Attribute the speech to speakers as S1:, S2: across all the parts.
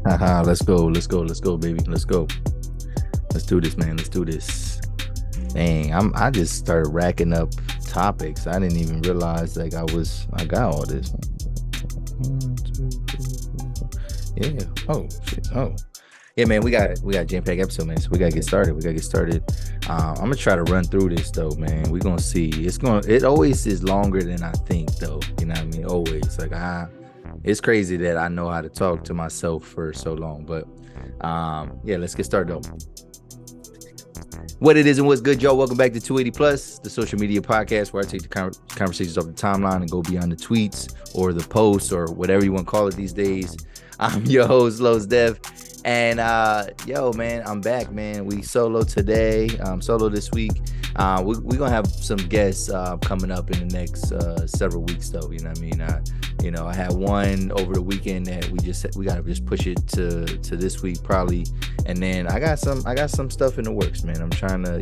S1: Haha, let's go, baby. Let's go. Let's do this, man. Let's do this. Dang, I just started racking up topics. I didn't even realize like I got all this. 1, 2, 3, 4. Yeah. Oh shit. Oh. Yeah, man, we got jam-packed episode, man. So we gotta get started. I'm gonna try to run through this though, man. We're gonna see. It always is longer than I think, though. You know what I mean? Always. Like it's crazy that I know how to talk to myself for so long. But yeah, let's get started though. What it is and what's good, y'all. Welcome back to 280 Plus, the social media podcast where I take the conversations off the timeline and go beyond the tweets or the posts or whatever you want to call it these days. I'm your host, Los Dev. And yo, man, I'm back, man. We solo today, solo this week. We're gonna have some guests coming up in the next several weeks, though. You know what I mean? I had one over the weekend that we gotta just push it to this week probably, and then I got some stuff in the works, man. I'm trying to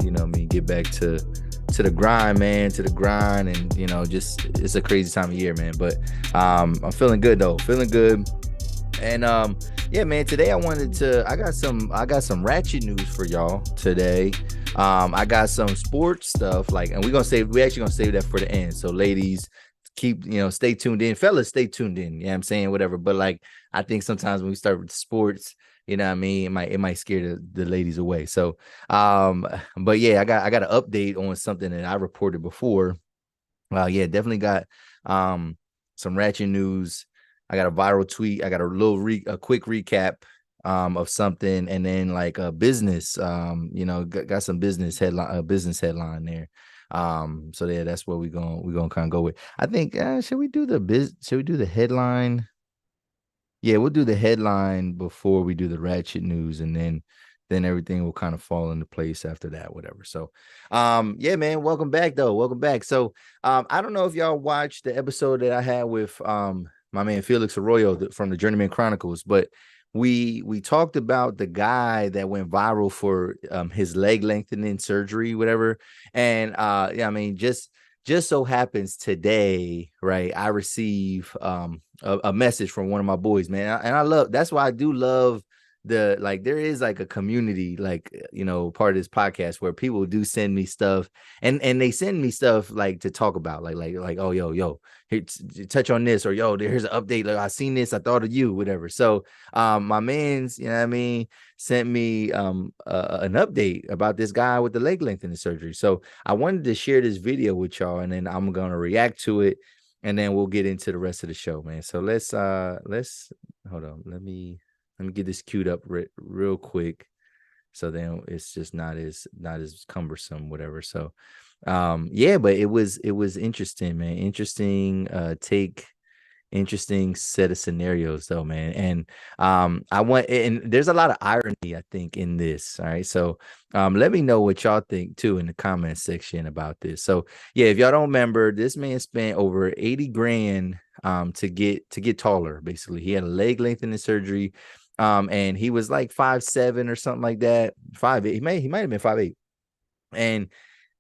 S1: get back to the grind, man, and just it's a crazy time of year, man. But I'm feeling good though, and yeah, man, today I got some ratchet news for y'all today. I got some sports stuff, and we're actually gonna save that for the end. So ladies, stay tuned in. Fellas, stay tuned in. Yeah, I'm saying whatever. But I think sometimes when we start with sports, you know what I mean, it might scare the ladies away. So but yeah, I got an update on something that I reported before. Yeah, definitely got some ratchet news. I got a viral tweet. I got a quick recap of something, and then a business. Got some business headline there. So yeah, that's what we're gonna kind of go with. I think should we do the headline? Yeah, we'll do the headline before we do the ratchet news, and then everything will kind of fall into place after that, whatever. So yeah, man, welcome back. So I don't know if y'all watched the episode that I had with my man Felix Arroyo from the Journeyman Chronicles, but we talked about the guy that went viral for his leg lengthening surgery, whatever. And yeah, I mean, just so happens today, right, I receive a message from one of my boys, man. And I love, that's why I do love there is a community, part of this podcast where people do send me stuff, and they send me stuff to talk about, oh, yo, here, touch on this, or yo, here's an update, I seen this, I thought of you, whatever. So my man's, sent me an update about this guy with the leg lengthening surgery. So I wanted to share this video with y'all, and then I'm gonna react to it, and then we'll get into the rest of the show, man. So let's hold on, let me get this queued up real quick, so then it's just not as cumbersome, whatever. So yeah, but it was interesting, man. Interesting set of scenarios though, man. And and there's a lot of irony, I think, in this. All right, so let me know what y'all think too in the comment section about this. So yeah, if y'all don't remember, this man spent over 80 grand to get taller. Basically, he had a leg lengthening surgery. And he was 5'7" or something like that. 5'8". He might have been 5'8". And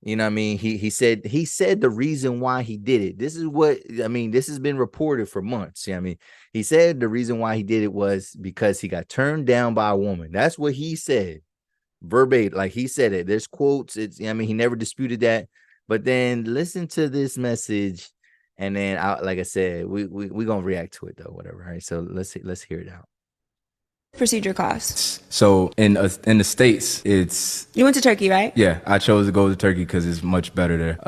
S1: you know what I mean? He said the reason why he did it. This is what I mean. This has been reported for months. You know what I mean? He said the reason why he did it was because he got turned down by a woman. That's what he said. Verbatim, he said it. There's quotes. He never disputed that. But then listen to this message, and then like I said, we gonna react to it though, whatever. All right. So let's hear it out.
S2: Procedure costs.
S3: So in the States, it's...
S2: You went to Turkey, right?
S3: Yeah, I chose to go to Turkey because it's much better there.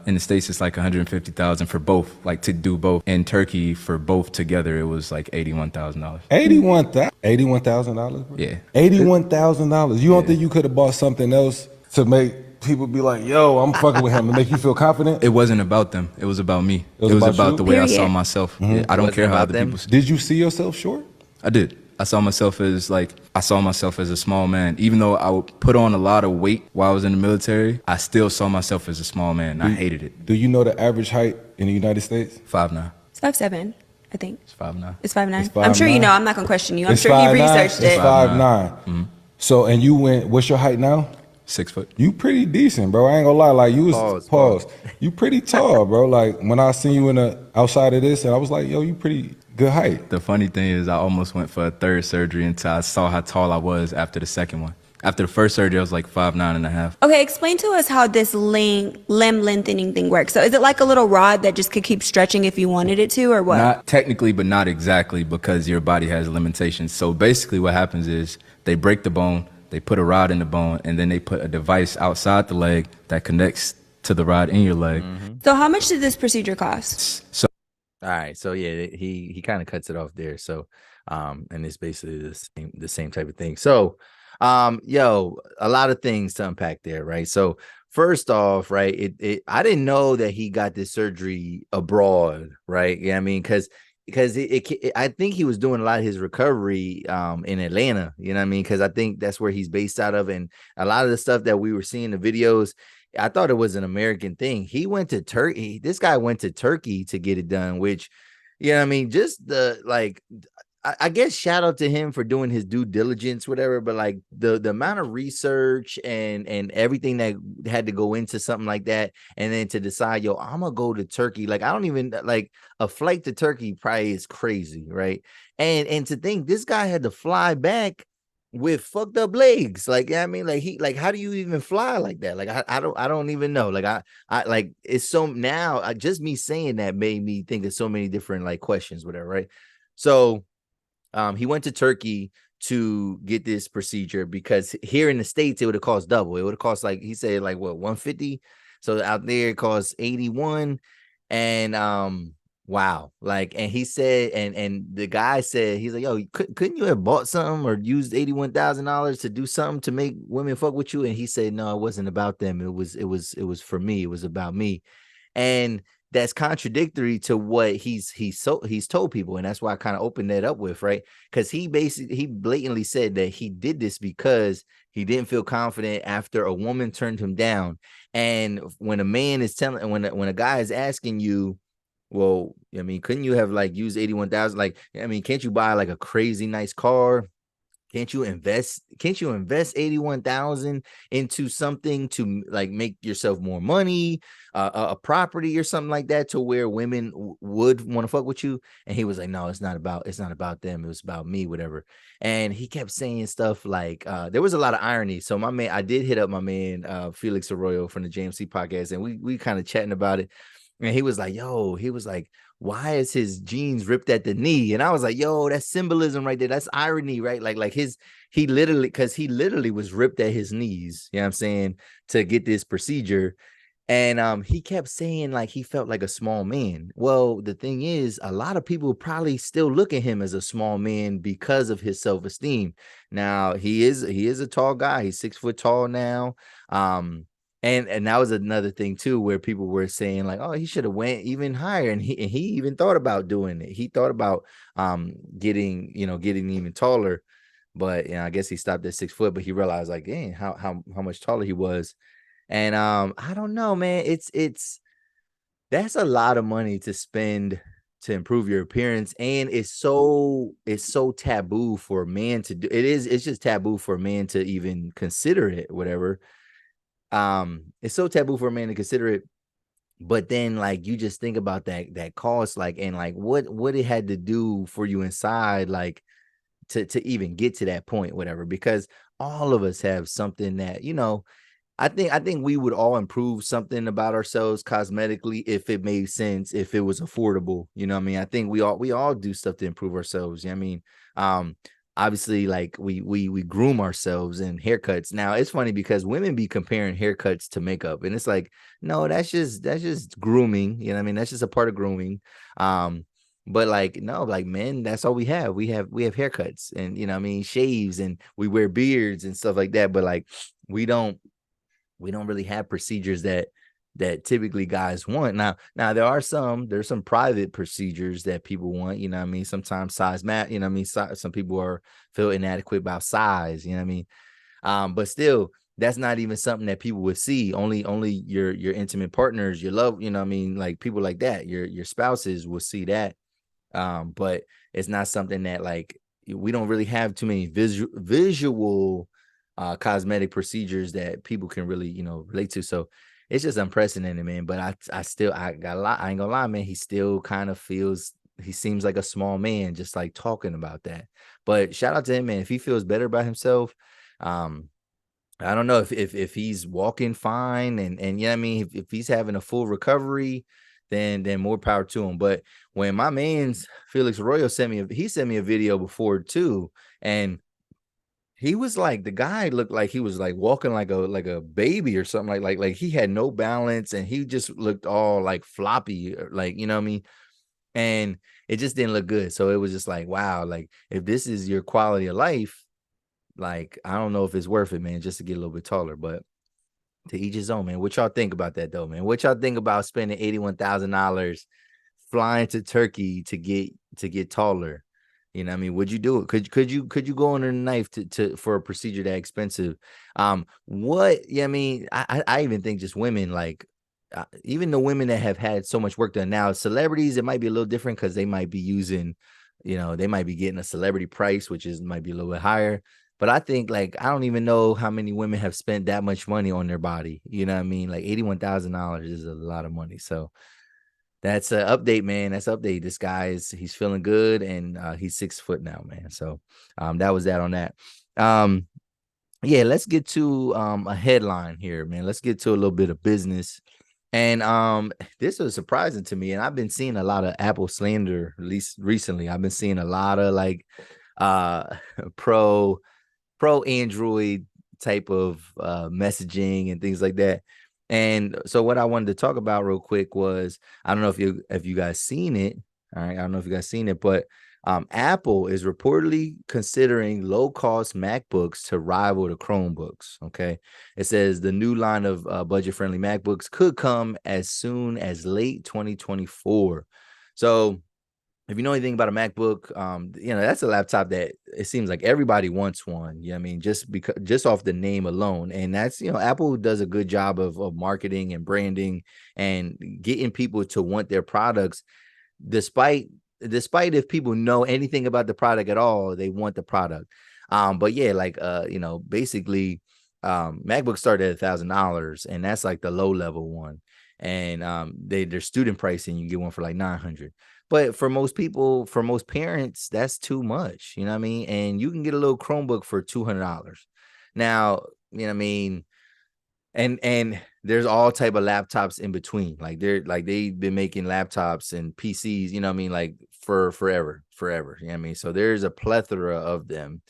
S3: In the States, it's $150,000 for both, to do both. In Turkey, for both together, it was $81,000.
S4: $81,000?
S3: Yeah.
S4: $81,000. You don't think you could have bought something else to make people be like, yo, I'm fucking with him, to make you feel confident?
S3: It wasn't about them. It was about me. It was about the way I saw myself.
S4: Mm-hmm.
S3: Yeah, I don't care how other people...
S4: Did you see yourself short?
S3: I did. I saw myself as a small man. Even though I would put on a lot of weight while I was in the military, I still saw myself as a small man. I hated it.
S4: Do you know the average height in the United States?
S3: 5'9".
S2: It's 5'7", I think.
S3: It's 5'9".
S2: It's 5'9". I'm sure you know. I'm not gonna question you. I'm sure you researched it.
S4: It's 5'9". Mm-hmm. So, and you went, what's your height now?
S3: 6 foot.
S4: You pretty decent, bro. I ain't gonna lie. You was pause. You pretty tall, bro. When I seen you outside of this, and I was like, yo, you pretty good height.
S3: The funny thing is I almost went for a third surgery until I saw how tall I was after the second one. After the first surgery, I was like 5'9.5".
S2: Okay, explain to us how this limb lengthening thing works. So is it like a little rod that just could keep stretching if you wanted it to, or what?
S3: Not technically, but not exactly, because your body has limitations. So basically what happens is they break the bone, they put a rod in the bone, and then they put a device outside the leg that connects to the rod in your leg.
S2: So how much did this procedure cost?
S3: So
S1: All right, so yeah, he kind of cuts it off there. So, and it's basically the same type of thing. So, yo, a lot of things to unpack there, right? So, first off, right, I didn't know that he got this surgery abroad, right? Yeah, I mean, because I think he was doing a lot of his recovery in Atlanta, you know what I mean? Because I think that's where he's based out of, and a lot of the stuff that we were seeing in the videos, I thought it was an American thing. He went to Turkey. This guy went to Turkey to get it done, which, you know what I mean? Just the, like, I guess shout out to him for doing his due diligence, whatever, but like the amount of research and everything that had to go into something like that, and then to decide, yo, I'm gonna go to Turkey. Like, I don't even, like, a flight to Turkey probably is crazy, right? And to think this guy had to fly back with fucked up legs, like, I mean, like how do you even fly like that? Like, I don't even know. Like, I like, it's so now, just me saying that made me think of so many different like questions, whatever, right? So he went to Turkey to get this procedure, because here in the States it would have cost double. It would have cost, like he said, like what, 150. So out there it costs 81. And wow, like, and he said, and the guy said, he's like, yo, couldn't you have bought something or used $81,000 to do something to make women fuck with you? And he said, no, it wasn't about them. It was for me. It was about me. And that's contradictory to what he's told people, and that's why I kind of opened that up with, right? Because he blatantly said that he did this because he didn't feel confident after a woman turned him down. And when a man is telling, when a guy is asking you, well, I mean, couldn't you have like used 81,000? Like, I mean, can't you buy like a crazy nice car? Can't you invest 81,000 into something to like make yourself more money, a property or something like that, to where women would want to fuck with you? And he was like, no, it's not about them. It was about me, whatever. And he kept saying stuff like, there was a lot of irony. So my man, I did hit up my man, Felix Arroyo from the JMC podcast, and we kind of chatting about it. And he was like, why is his jeans ripped at the knee? And I was like, yo, that's symbolism right there. That's irony, right? Like he literally was ripped at his knees, you know what I'm saying, to get this procedure. And he kept saying like he felt like a small man. Well, the thing is, a lot of people probably still look at him as a small man because of his self-esteem. Now, he is a tall guy. He's 6 foot tall now. And that was another thing too, where people were saying like, oh, he should have went even higher. And he even thought about doing it. He thought about getting even taller. But I guess he stopped at 6 foot, but he realized like, dang, how much taller he was. And I don't know, man. It's that's a lot of money to spend to improve your appearance, and it's so taboo for a man to do. It's just taboo for a man to even consider it, whatever. It's so taboo for a man to consider it. But then like you just think about that cost, like, and like what it had to do for you inside, like to even get to that point, whatever, because all of us have something that, I think we would all improve something about ourselves cosmetically if it made sense, if it was affordable. You know what I mean? I think we all do stuff to improve ourselves. You know what I mean? Obviously, like we groom ourselves in haircuts. Now it's funny because women be comparing haircuts to makeup, and it's like, no, that's just grooming. You know what I mean? That's just a part of grooming. But like, no, like men, that's all we have. We have haircuts, and what I mean, shaves, and we wear beards and stuff like that. But like, we don't really have procedures that typically guys want. Now there's some private procedures that people want, you know what I mean? Sometimes size matter, you know what I mean? Some people feel inadequate about size, you know what I mean? But still, that's not even something that people would see. Only your intimate partners, your love, you know what I mean? Like people like that, your spouses will see that. But it's not something that like, we don't really have too many visual cosmetic procedures that people can really, relate to. So it's just unprecedented, man. But I ain't gonna lie, man. He still kind of feels he seems like a small man just like talking about that. But shout out to him, man. If he feels better about himself, um, I don't know if he's walking fine and yeah, I mean, if he's having a full recovery, then more power to him. But when my man's Felix Arroyo sent me a video before too, and he was like, the guy looked like he was like walking like a baby or something, like he had no balance and he just looked all like floppy, like, you know what I mean? And it just didn't look good. So it was just like, wow, like if this is your quality of life, like I don't know if it's worth it, man, just to get a little bit taller. But to each his own, man. What y'all think about that though, man? What y'all think about spending $81,000 flying to Turkey to get taller? You know what I mean? Would you do it? Could you go under the knife to for a procedure that expensive? What, yeah, I mean, I even think just women, like even the women that have had so much work done. Now, celebrities, it might be a little different because they might be using, they might be getting a celebrity price, which is might be a little bit higher. But I think, like, I don't even know how many women have spent that much money on their body. You know what I mean? Like $81,000 is a lot of money. So that's an update, man. That's an update. This guy he's feeling good and he's 6 foot now, man. So that was that on that. Yeah, let's get to a headline here, man. Let's get to a little bit of business. And this was surprising to me. And I've been seeing a lot of Apple slander, at least recently. I've been seeing a lot of like pro Android type of messaging and things like that. And so what I wanted to talk about real quick was, I don't know if you guys seen it. All right, I don't know if you guys seen it, but Apple is reportedly considering low-cost MacBooks to rival the Chromebooks. Okay, it says the new line of budget-friendly MacBooks could come as soon as late 2024. So if you know anything about a MacBook, that's a laptop that it seems like everybody wants one. I mean, just off the name alone. And that's, Apple does a good job of marketing and branding and getting people to want their products, despite if people know anything about the product at all, they want the product. But yeah, like basically MacBooks start at $1,000, and that's like the low level one. And they're student pricing, you get one for like $900. But for most people, for most parents, that's too much, you know what I mean? And you can get a little Chromebook for $200. Now, you know what I mean? And there's all type of laptops in between. Like they've been making laptops and PCs, you know what I mean, like for forever. You know what I mean? So there's a plethora of them.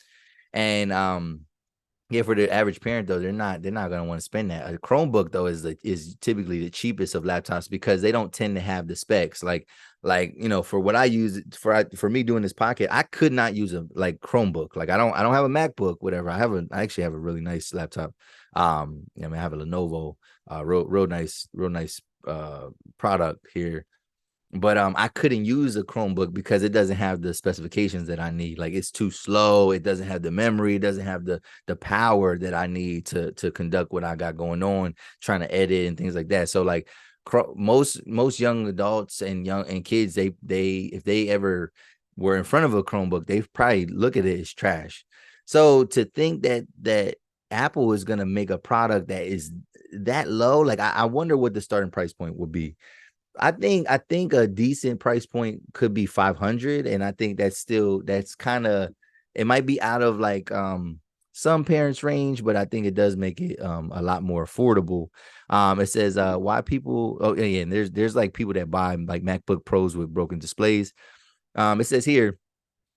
S1: And yeah, for the average parent though, they're not gonna want to spend that. A Chromebook though is typically the cheapest of laptops because they don't tend to have the specs. Like for what I use for me doing this podcast, I could not use a like Chromebook. Like I don't have a MacBook, whatever. I actually have a really nice laptop. I have a Lenovo, real nice product here. But I couldn't use a Chromebook because it doesn't have the specifications that I need. Like it's too slow. It doesn't have the memory. It doesn't have the power that I need to conduct what I got going on, trying to edit and things like that. So like most young adults and kids, they if they ever were in front of a Chromebook, they probably look at it as trash. So to think that Apple is gonna make a product that is that low, like I wonder what the starting price point would be. I think a decent price point could be 500, and I think that's kind of, it might be out of like some parents' range, but I think it does make it a lot more affordable. It says why people, and there's like people that buy like MacBook Pros with broken displays. It says here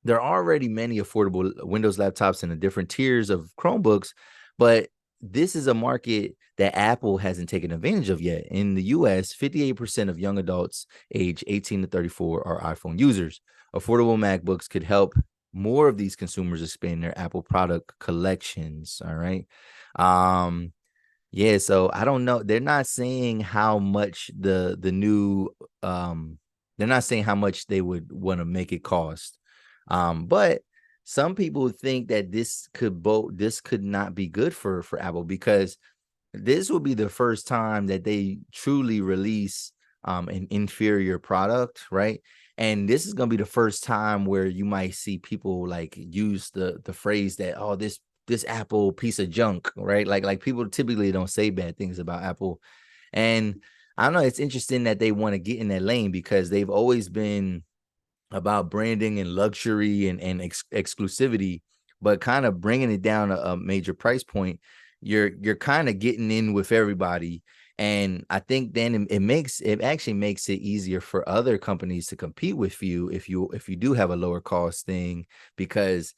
S1: there are already many affordable Windows laptops in the different tiers of Chromebooks, but this is a market that Apple hasn't taken advantage of yet. In the US, 58% of young adults age 18 to 34 are iPhone users. Affordable MacBooks could help more of these consumers expand their Apple product collections. All right. Yeah, so I don't know. They're not saying how much the new they're not saying how much they would want to make it cost. But some people think that this could not be good for Apple, because this will be the first time that they truly release an inferior product, right? And this is gonna be the first time where you might see people like use the phrase that, oh, this Apple piece of junk, right? Like people typically don't say bad things about Apple. And I don't know, it's interesting that they want to get in that lane because they've always been about branding and luxury and exclusivity, but kind of bringing it down a major price point, you're kind of getting in with everybody. And I think then it actually makes it easier for other companies to compete with you if you do have a lower cost thing, because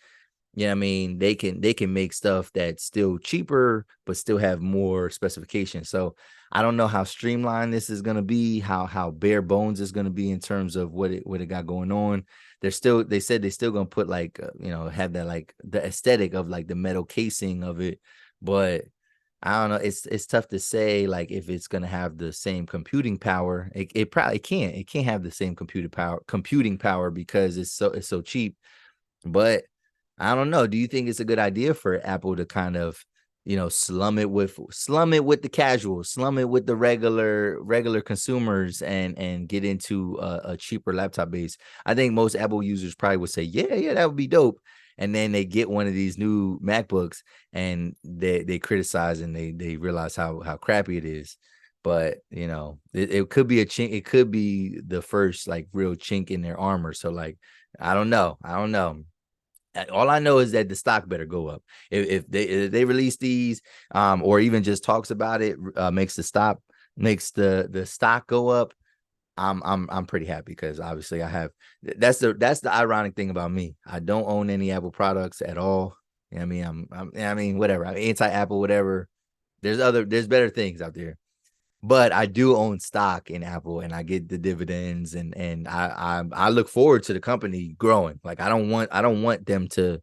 S1: you know what I mean, they can make stuff that's still cheaper but still have more specifications. So I don't know how streamlined this is gonna be, how bare bones is gonna be in terms of what it got going on. They said they're still gonna put like have that like the aesthetic of like the metal casing of it, but I don't know. It's tough to say like if it's gonna have the same computing power. It probably can't. It can't have the same computing power because it's so cheap. But I don't know. Do you think it's a good idea for Apple to kind of, slum it with the casuals, slum it with the regular consumers, and get into a cheaper laptop base? I think most Apple users probably would say, yeah, that would be dope. And then they get one of these new MacBooks and they criticize and they realize how crappy it is. But it could be a chink. It could be the first like real chink in their armor. So like, I don't know. All I know is that the stock better go up. If they release these, or even just talks about it, makes the stock go up. I'm pretty happy because obviously I have. That's the ironic thing about me. I don't own any Apple products at all. You know what I mean, whatever. I'm anti-Apple, whatever. There's better things out there. But I do own stock in Apple and I get the dividends, and I look forward to the company growing. Like I don't want them to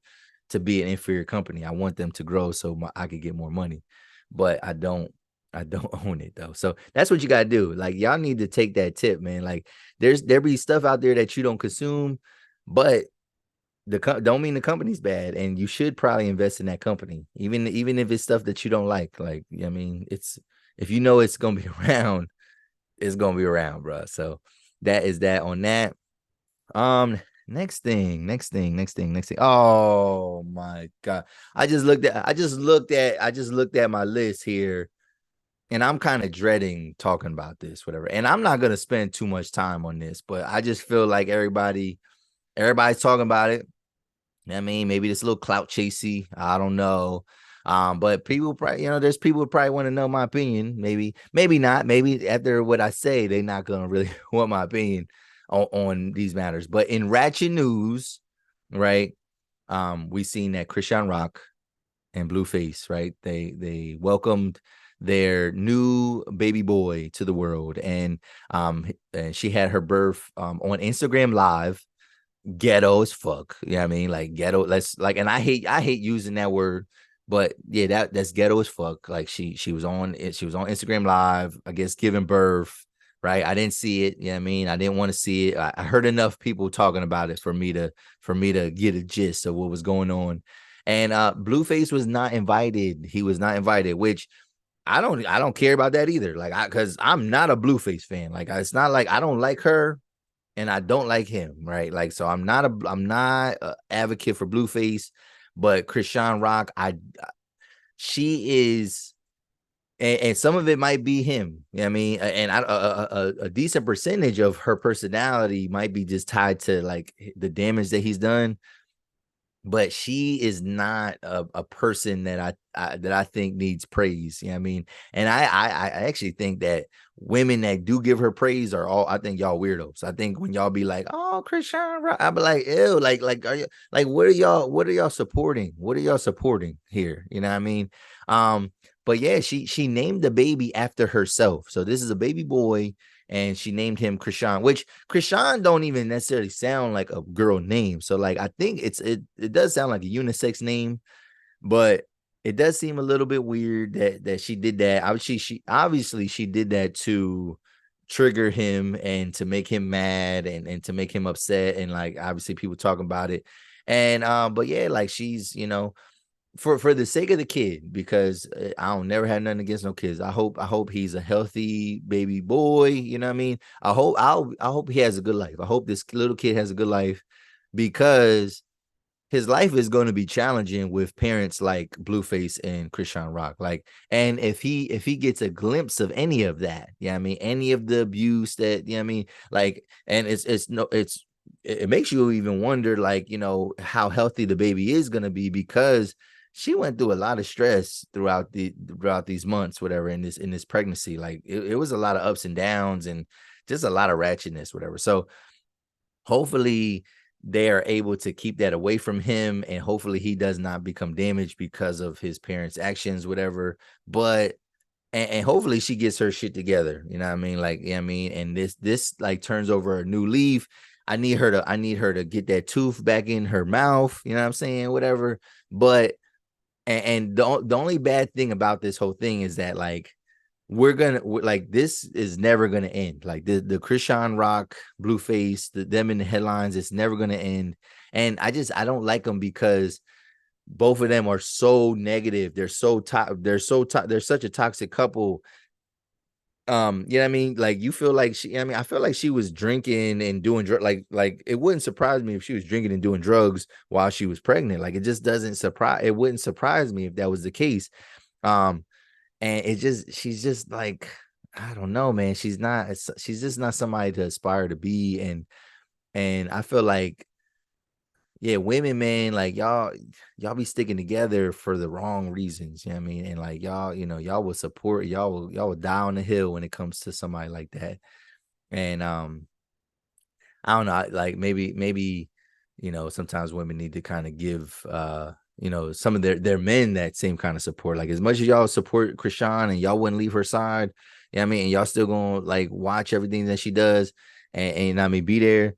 S1: be an inferior company. I want them to grow so I could get more money. But I don't own it though. So that's what you gotta do. Like y'all need to take that tip, man. Like there be stuff out there that you don't consume, but don't mean the company's bad, and you should probably invest in that company, even if it's stuff that you don't like. Like I mean, it's if you know it's gonna be around, it's gonna be around, bro. So that is that on that. Next thing. Oh my god, I just looked at my list here, and I'm kind of dreading talking about this, whatever. And I'm not gonna spend too much time on this, but I just feel like everybody's talking about it. I mean, maybe this little clout chasey. I don't know. But people probably, there's people who probably want to know my opinion. Maybe not. Maybe after what I say, they're not gonna really want my opinion on these matters. But in ratchet news, right? We seen that Chrisean Rock and Blueface, right? They welcomed their new baby boy to the world, and she had her birth on Instagram Live. Ghetto as fuck. You know what I mean? Like ghetto. Let's like, and I hate using that word, but yeah, that's ghetto as fuck. Like she was on Instagram Live, I guess, giving birth. Right. I didn't see it. You know what I mean? I didn't want to see it. I heard enough people talking about it for me to get a gist of what was going on. And Blueface was not invited. He was not invited, which I don't care about that either. Like because I'm not a Blueface fan. Like it's not like I don't like her and I don't like him, right? Like, so I'm not a advocate for Blueface, but Chrisean Rock, she is, and some of it might be him. You know what I mean? And a decent percentage of her personality might be just tied to like the damage that he's done. But she is not a person that I think needs praise. You know what I mean? And I actually think that women that do give her praise are all, I think y'all weirdos. I think when y'all be like, oh, Chrisean, I'll be like, ew, like are you like what are y'all supporting? What are y'all supporting here? You know what I mean? But yeah, she named the baby after herself. So this is a baby boy. And she named him Chrisean, which Chrisean don't even necessarily sound like a girl name. So like I think it does sound like a unisex name, but it does seem a little bit weird that she did that. She obviously did that to trigger him and to make him mad and to make him upset. And like obviously people talking about it. And but yeah, like she's for the sake of the kid, because I don't never have nothing against no kids. I hope he's a healthy baby boy. You know what I mean? I hope he has a good life. I hope this little kid has a good life, because his life is going to be challenging with parents like Blueface and Chrisean Rock. Like, and if he gets a glimpse of any of that, I mean, any of the abuse that, I mean, like, and it's it makes you even wonder, like, you know, how healthy the baby is going to be, because she went through a lot of stress throughout these months, whatever, in this pregnancy. Like it was a lot of ups and downs and just a lot of ratchetness, whatever. So hopefully they are able to keep that away from him, and hopefully he does not become damaged because of his parents' actions, whatever. But and hopefully she gets her shit together. You know what I mean? Like, yeah, I mean, and this like turns over a new leaf. I need her to get that tooth back in her mouth. You know what I'm saying? Whatever. But and the only bad thing about this whole thing is that, like, like, this is never gonna end. Like the Chrisean Rock, Blueface, them in the headlines, it's never gonna end. And I don't like them because both of them are so negative. They're they're such a toxic couple. You know what I mean? Like, you feel like I feel like she was drinking and doing like it wouldn't surprise me if she was drinking and doing drugs while she was pregnant. Like, it wouldn't surprise me if that was the case. Um, and she's just like, I don't know, man. She's just not somebody to aspire to be. And I feel like, yeah, women, man, like, y'all be sticking together for the wrong reasons. You know what I mean? And like, y'all, you know, y'all will die on the hill when it comes to somebody like that. And I don't know, like, maybe, you know, sometimes women need to kind of give you know, some of their men that same kind of support. Like, as much as y'all support Chrisean and y'all wouldn't leave her side, you know what I mean, and y'all still gonna like watch everything that she does, and I mean, be there.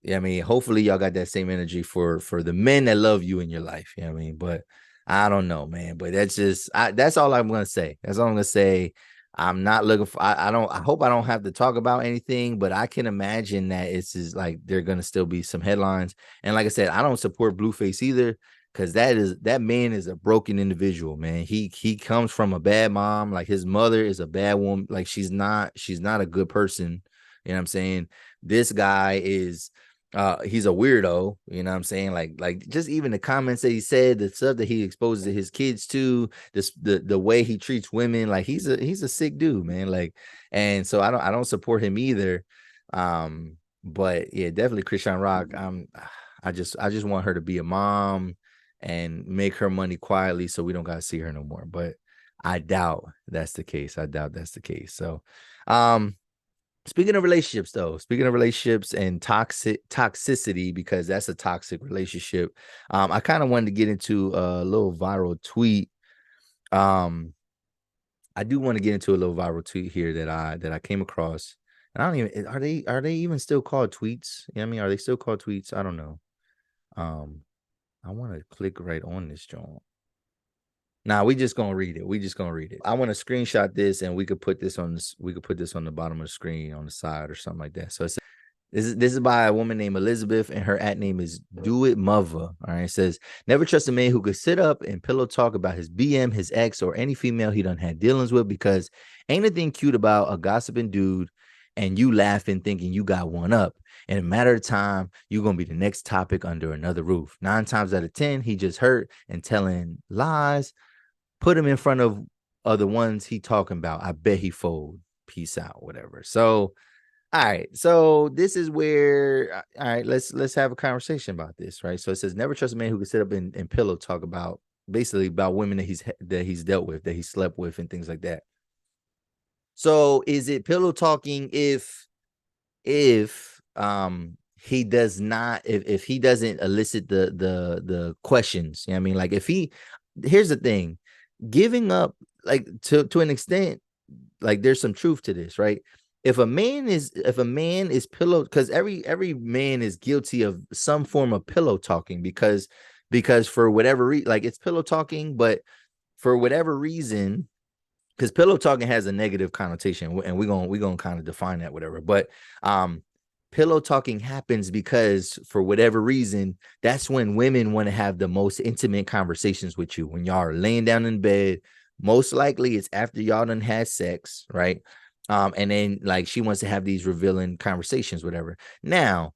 S1: Yeah, I mean, hopefully y'all got that same energy for the men that love you in your life. You know what I mean? But I don't know, man. But that's all I'm gonna say. That's all I'm gonna say. I'm not looking for, I hope I don't have to talk about anything, but I can imagine that it's just like there are gonna still be some headlines. And like I said, I don't support Blueface either, because that man is a broken individual, man. He comes from a bad mom. Like, his mother is a bad woman. Like, she's not a good person. You know what I'm saying? This guy is he's a weirdo, you know what I'm saying? Like just even the comments that he said, the stuff that he exposes his kids to, the way he treats women, like, he's a sick dude, man. Like, and so I don't support him either. But yeah, definitely Chrisean Rock. I just want her to be a mom and make her money quietly so we don't gotta see her no more. But I doubt that's the case. So speaking of relationships, and toxicity, because that's a toxic relationship. I kind of wanted to get into a little viral tweet. I do want to get into a little viral tweet here that I came across. And I don't even, are they even still called tweets? You know what I mean? Are they still called tweets? I don't know. I want to click right on this joint. Nah, we just gonna read it. I want to screenshot this, and we could put this on the bottom of the screen on the side or something like that. So it says, this is by a woman named Elizabeth, and her @ name is Do It Mother. All right, it says, never trust a man who could sit up and pillow talk about his BM, his ex, or any female he done had dealings with, because ain't a thing cute about a gossiping dude and you laughing thinking you got one up. In a matter of time, you're gonna be the next topic under another roof. 9 times out of 10, he just hurt and telling lies. Put him in front of the ones he talking about. I bet he fold. Peace out, whatever. So, all right. So this is where, all right, let's have a conversation about this, right? So it says, never trust a man who can sit up and pillow talk about, basically, about women that he's dealt with, that he slept with, and things like that. So is it pillow talking if he does not, if he doesn't elicit the questions? You know what I mean? Like, here's the thing. Giving up, like, to an extent, like, there's some truth to this, right? If a man is pillow, because every man is guilty of some form of pillow talking, because for whatever reason, like, it's pillow talking, but for whatever reason, because pillow talking has a negative connotation, and we're gonna kind of define that, whatever. But pillow talking happens because, for whatever reason, that's when women want to have the most intimate conversations with you. When y'all are laying down in bed, most likely it's after y'all done had sex, right? And then, like, she wants to have these revealing conversations, whatever. Now,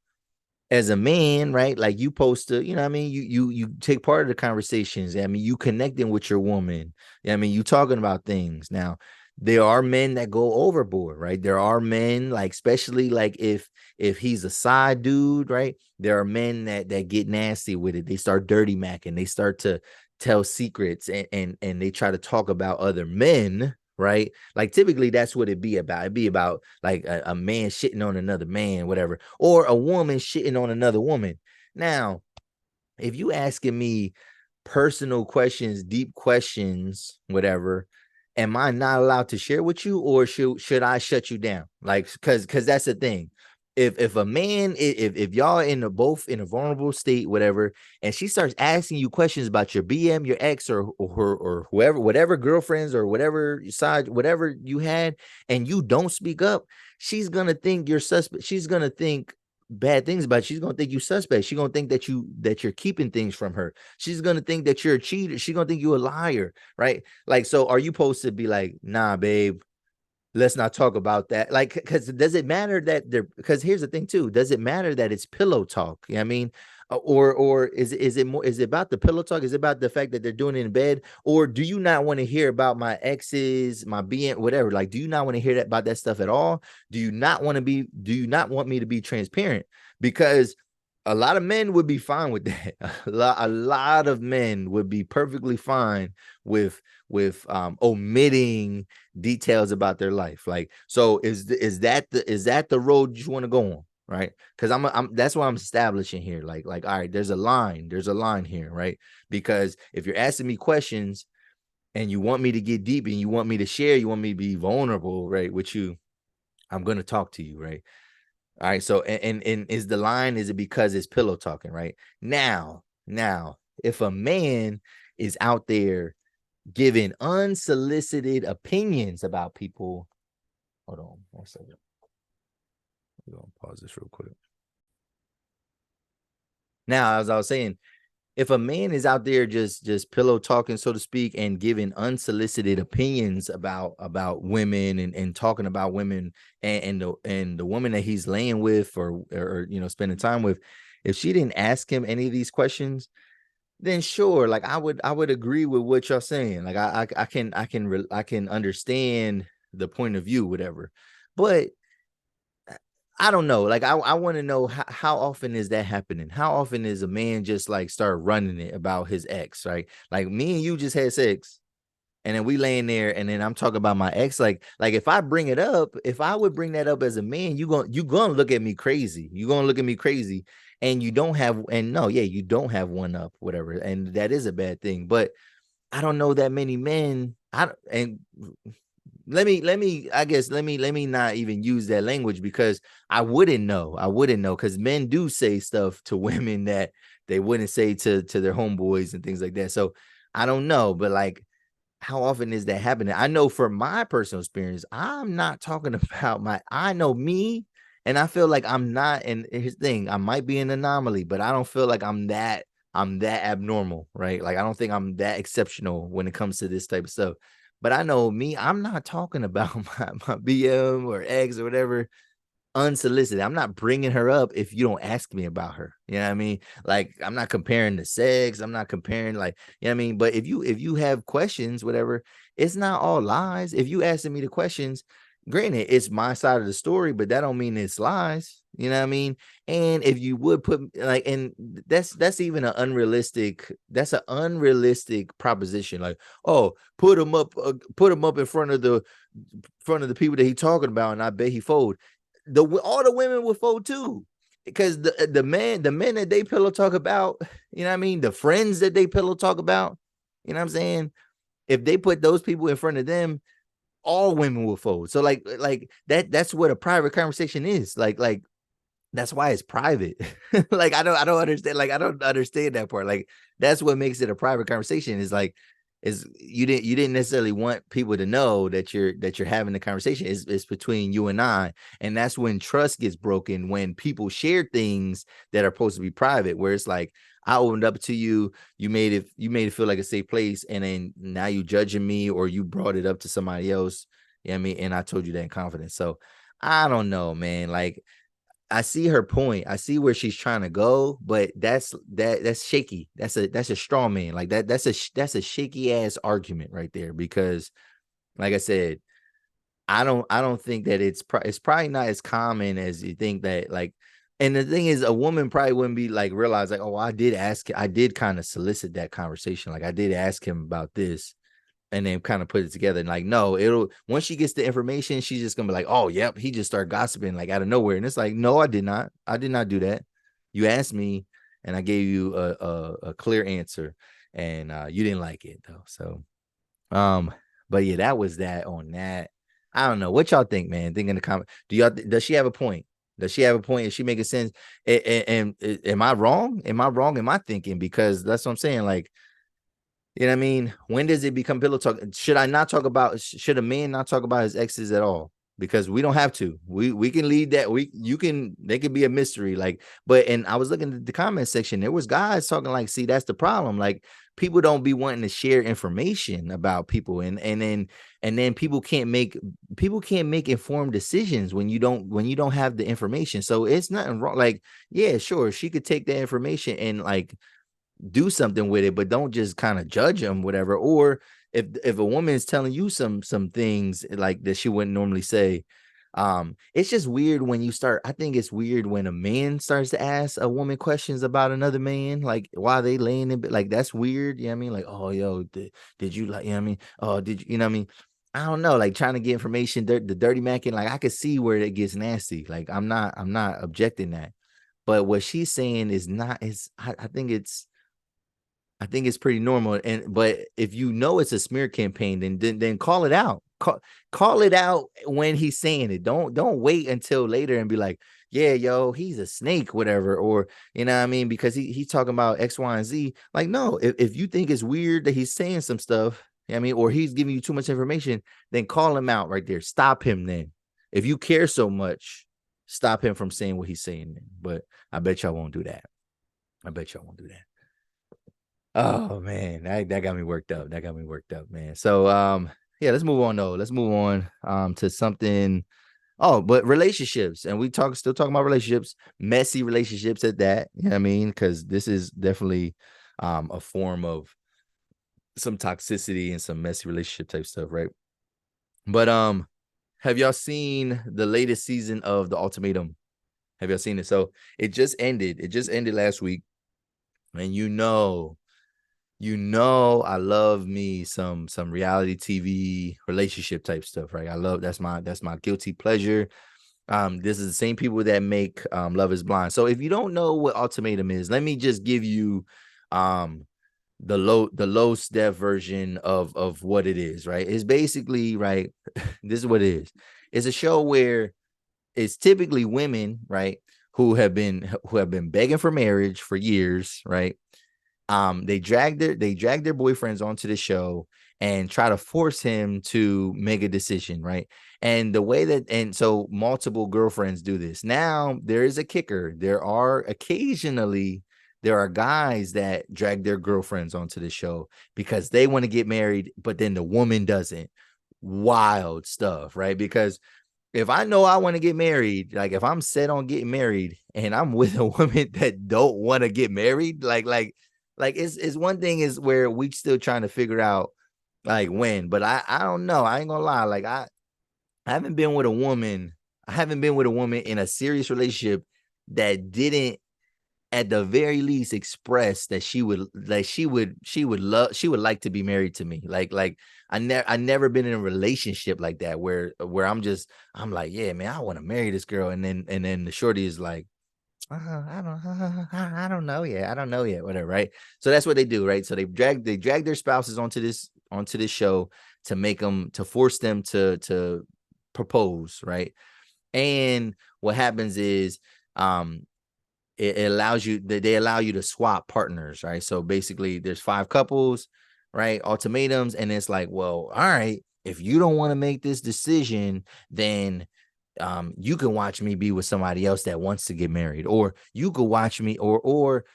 S1: as a man, right, like, you supposed to, you know what I mean, you take part of the conversations. I mean, you connecting with your woman. I mean, you talking about things. Now, there are men that go overboard, right? There are men, like, especially like if he's a side dude, right? There are men that get nasty with it. They start dirty macking. They start to tell secrets, and they try to talk about other men, right? Like typically that's what it'd be about. It'd be about like a man shitting on another man, whatever, or a woman shitting on another woman. Now, if you asking me personal questions, deep questions, whatever, am I not allowed to share with you, or should I shut you down? Like, because that's the thing. If a man, if y'all both in a vulnerable state, whatever, and she starts asking you questions about your BM, your ex, or whoever, whatever girlfriends or whatever side, whatever you had, and you don't speak up, she's gonna think you're suspect. She's gonna think bad things about you. She's gonna think you suspect. She's gonna think that you're keeping things from her. She's gonna think that you're a cheater. She's gonna think you're a liar, right? Like, so are you supposed to be like, nah, babe, let's not talk about that? Like, because does it matter that they're, because here's the thing too, does it matter that it's pillow talk? You know what I mean? Or is it more, is it about the pillow talk? Is it about the fact that they're doing it in bed? Or do you not want to hear about my exes, my being, whatever? Like, do you not want to hear about that stuff at all? Do you not want me to be transparent? Because a lot of men would be fine with that. A lot of men would be perfectly fine with omitting details about their life. Like, so is that the road you want to go on, right? Because I'm that's what I'm establishing here. Like, all right, there's a line here, right? Because if you're asking me questions and you want me to get deep and you want me to share, you want me to be vulnerable, right, with you, I'm gonna talk to you, right? All right. So, and is the line, is it because it's pillow talking, right? Now, if a man is out there giving unsolicited opinions about people, hold on 1 second. We're gonna pause this real quick. Now, as I was saying, if a man is out there just pillow talking, so to speak, and giving unsolicited opinions about women, and talking about women, and the woman that he's laying with, or spending time with, if she didn't ask him any of these questions, then sure, like I would agree with what y'all saying. Like I can understand the point of view, whatever. But I don't know. Like, I want to know how often is that happening? How often is a man just like start running it about his ex, right? Like, me and you just had sex, and then we laying there, and then I'm talking about my ex. Like if I bring it up, if I would bring that up as a man, you gonna look at me crazy. You're gonna look at me crazy, and you don't have, and no, yeah, you don't have one up, whatever, and that is a bad thing. But I don't know that many men. Let me not even use that language, because I wouldn't know, because men do say stuff to women that they wouldn't say to their homeboys and things like that. So I don't know, but like, how often is that happening? I know from my personal experience, I'm not talking about I know me, and I feel like I'm not, and here's the thing, I might be an anomaly, but I don't feel like I'm that abnormal, right? Like, I don't think I'm that exceptional when it comes to this type of stuff. But I know me, I'm not talking about my BM or ex or whatever unsolicited. I'm not bringing her up if you don't ask me about her. You know what I mean? Like, I'm not comparing the sex. I'm not comparing, like, you know what I mean? But if you have questions, whatever, it's not all lies. If you asking me the questions, granted, it's my side of the story, but that don't mean it's lies. You know what I mean? And if you would put, like, and that's even an unrealistic, that's an unrealistic proposition. Like, oh, put him up in front of the people that he talking about, and I bet he fold. All the women will fold too, because the men that they pillow talk about, you know what I mean, the friends that they pillow talk about, you know what I'm saying, if they put those people in front of them, all women will fold. So like that's what a private conversation is. Like that's why it's private. Like, I don't understand. Like, I don't understand that part. Like, that's what makes it a private conversation, is like, is you didn't necessarily want people to know that you're having the conversation. It's between you and I. And that's when trust gets broken, when people share things that are supposed to be private, where it's like, I opened up to you, you made it feel like a safe place, and then now you judging me, or you brought it up to somebody else. You know what I mean? And I told you that in confidence. So I don't know, man. Like, I see her point. I see where she's trying to go, but that's shaky. That's a straw man. Like, that's a shaky ass argument right there, because like I said, I don't think that it's probably not as common as you think that, like, and the thing is, a woman probably wouldn't be like realize like, oh, I did kind of solicit that conversation, like I did ask him about this, and then kind of put it together. And like, no, it'll once she gets the information, she's just gonna be like, oh, yep, he just started gossiping like out of nowhere, and it's like, no, I did not do that. You asked me, and I gave you a clear answer, and you didn't like it though. So, but yeah, that was that on that. I don't know what y'all think, man. Think in the comment. Does she have a point? Does she have a point? Is she making sense? And am I wrong? Am I wrong in my thinking? Because that's what I'm saying. Like, you know what I mean? When does it become pillow talk? Should I not talk about, should a man not talk about his exes at all? Because we don't have to. We can leave that. They could be a mystery. Like, but and I was looking at the comment section. There was guys talking like, see, that's the problem. Like, people don't be wanting to share information about people, and then people can't make informed decisions when you don't have the information. So it's nothing wrong. Like, yeah, sure, she could take that information and like do something with it, but don't just kind of judge them, whatever. Or if a woman is telling you some things like that she wouldn't normally say, it's just weird when you start. I think it's weird when a man starts to ask a woman questions about another man, like while they laying in bed. Like, that's weird. You know what I mean? Like, oh, yo, did you like, you know what I mean? Oh, did you know what I mean? I don't know, like trying to get information, the dirty macking, like I could see where it gets nasty. Like, I'm not objecting that. But what she's saying is not, I think it's pretty normal. But if you know it's a smear campaign, then call it out. Call it out when he's saying it. Don't wait until later and be like, yeah, yo, he's a snake, whatever. Or, you know what I mean? Because he's talking about X, Y, and Z. Like, no, if you think it's weird that he's saying some stuff, you know what I mean, or he's giving you too much information, then call him out right there. Stop him then. If you care so much, stop him from saying what he's saying. But I bet y'all won't do that. I bet y'all won't do that. Oh man, that got me worked up. That got me worked up, man. So yeah, let's move on though. Let's move on to something. Oh, but relationships. And still talking about relationships, messy relationships at that. You know what I mean? Because this is definitely a form of some toxicity and some messy relationship type stuff, right? But have y'all seen the latest season of the Ultimatum? Have y'all seen it? So it just ended. It just ended last week. And I love me some reality TV relationship type stuff, right? I love that's my guilty pleasure. This is the same people that make Love is Blind. So if you don't know what Ultimatum is, let me just give you the low step version of what it is, right? It's basically, right, this is what it is. It's a show where it's typically women, right, who have been begging for marriage for years, right? They drag their boyfriends onto the show and try to force him to make a decision, right? And the way that, and so multiple girlfriends do this. Now there is a kicker. There are guys that drag their girlfriends onto the show because they want to get married, but then the woman doesn't. Wild stuff, right? Because if I know I want to get married, like if I'm set on getting married and I'm with a woman that don't want to get married, like it's one thing is where we still trying to figure out like when, but I don't know. I ain't gonna lie. Like I haven't been with a woman. I haven't been with a woman in a serious relationship that didn't at the very least express that she would like to be married to me. Like I never been in a relationship like that where I'm like, yeah, man, I want to marry this girl. And then the shorty is like, I don't know yet. I don't know yet. Whatever, right? So that's what they do, right? So they drag their spouses onto this show to force them to propose, right? And what happens is, it allows you they allow you to swap partners, right? So basically, there's 5 couples, right? Ultimatums, and it's like, well, all right, if you don't want to make this decision, then you can watch me be with somebody else that wants to get married, or you could watch me, or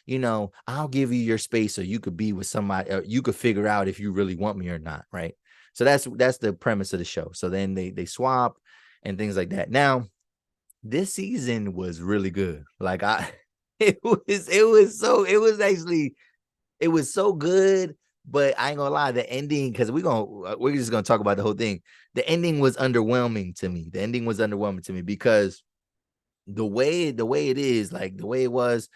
S1: I'll give you your space so you could be with somebody, you could figure out if you really want me or not, right? So that's the premise of the show. So then they swap and things like that. Now, this season was really good. Like it was so good, But I ain't gonna lie, the ending, because we're just gonna talk about the whole thing. The ending was underwhelming to me. The ending was underwhelming to me because the way it is, like the way it was,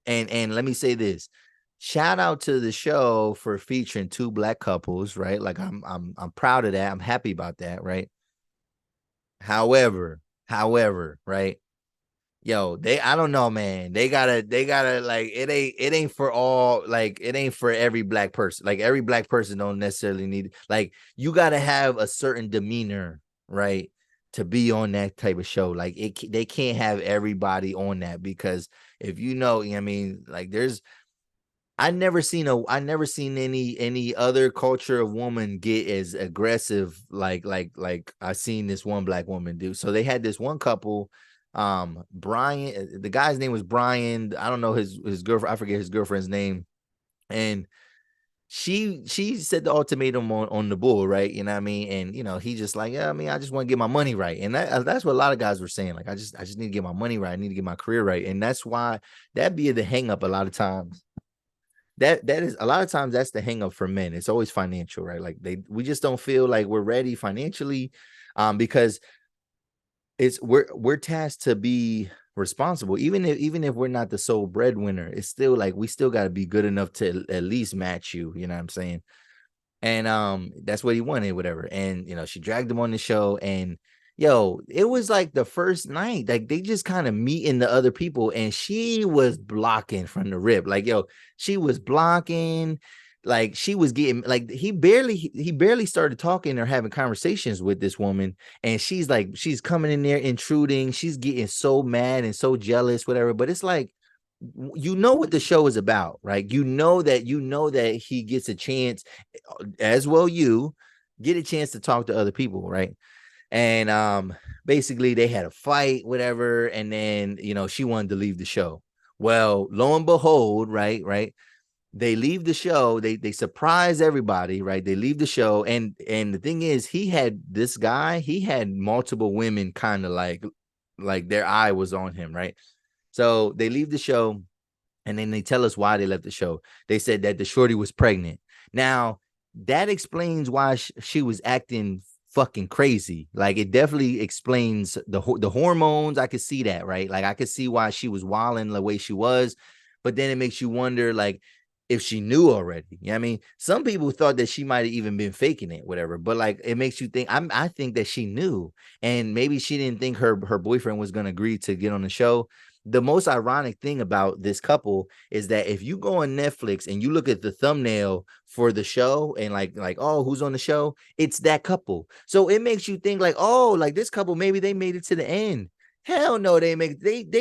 S1: and let me say this. Shout out to the show for featuring two black couples, right? Like I'm proud of that. I'm happy about that, right? However, right? Yo, I don't know, man. They gotta like it ain't for all, like it ain't for every black person. Like every black person don't necessarily need, like you gotta have a certain demeanor, right? To be on that type of show. Like they can't have everybody on that, because if you know what I mean, like I never seen any other culture of woman get as aggressive like I seen this one black woman do. So they had this one couple, Brian, the guy's name was Brian. I don't know his girlfriend, I forget his girlfriend's name. And she said the ultimatum on the bull, right? You know what I mean? And he just like, yeah, I mean, I just want to get my money right. And that's what a lot of guys were saying. Like, I just need to get my money right. I need to get my career right. And that's why that be the hang up a lot of times. That is a lot of times that's the hang up for men. It's always financial, right? Like we just don't feel like we're ready financially, because we're tasked to be responsible. Even if we're not the sole breadwinner, it's still like we still got to be good enough to at least match you. You know what I'm saying? And that's what he wanted, whatever. And she dragged him on the show, and it was like the first night, like they just kind of meeting the other people, and she was blocking from the rip. Like, she was blocking, like she was getting, like he barely started talking or having conversations with this woman, and she's coming in there intruding, she's getting so mad and so jealous, whatever. But it's like, what the show is about, right? You know that he gets a chance, as well you get a chance to talk to other people, right? And basically they had a fight, whatever, and then she wanted to leave the show. Well, lo and behold, right, they leave the show, they surprise everybody, right? They leave the show, and the thing is, he had multiple women kind of like their eye was on him, right? So they leave the show, and then they tell us why they left the show. They said that the shorty was pregnant. Now, that explains why she was acting fucking crazy. Like, it definitely explains the hormones. I could see that, right? Like, I could see why she was wilding the way she was. But then it makes you wonder, like, if she knew already. You know what I mean? Some people thought that she might have even been faking it, whatever. But like, it makes you think. I think that she knew, and maybe she didn't think her boyfriend was going to agree to get on the show. The most ironic thing about this couple is that if you go on Netflix and you look at the thumbnail for the show, and like, oh, who's on the show? It's that couple. So it makes you think like, oh, like this couple, maybe they made it to the end. Hell no, they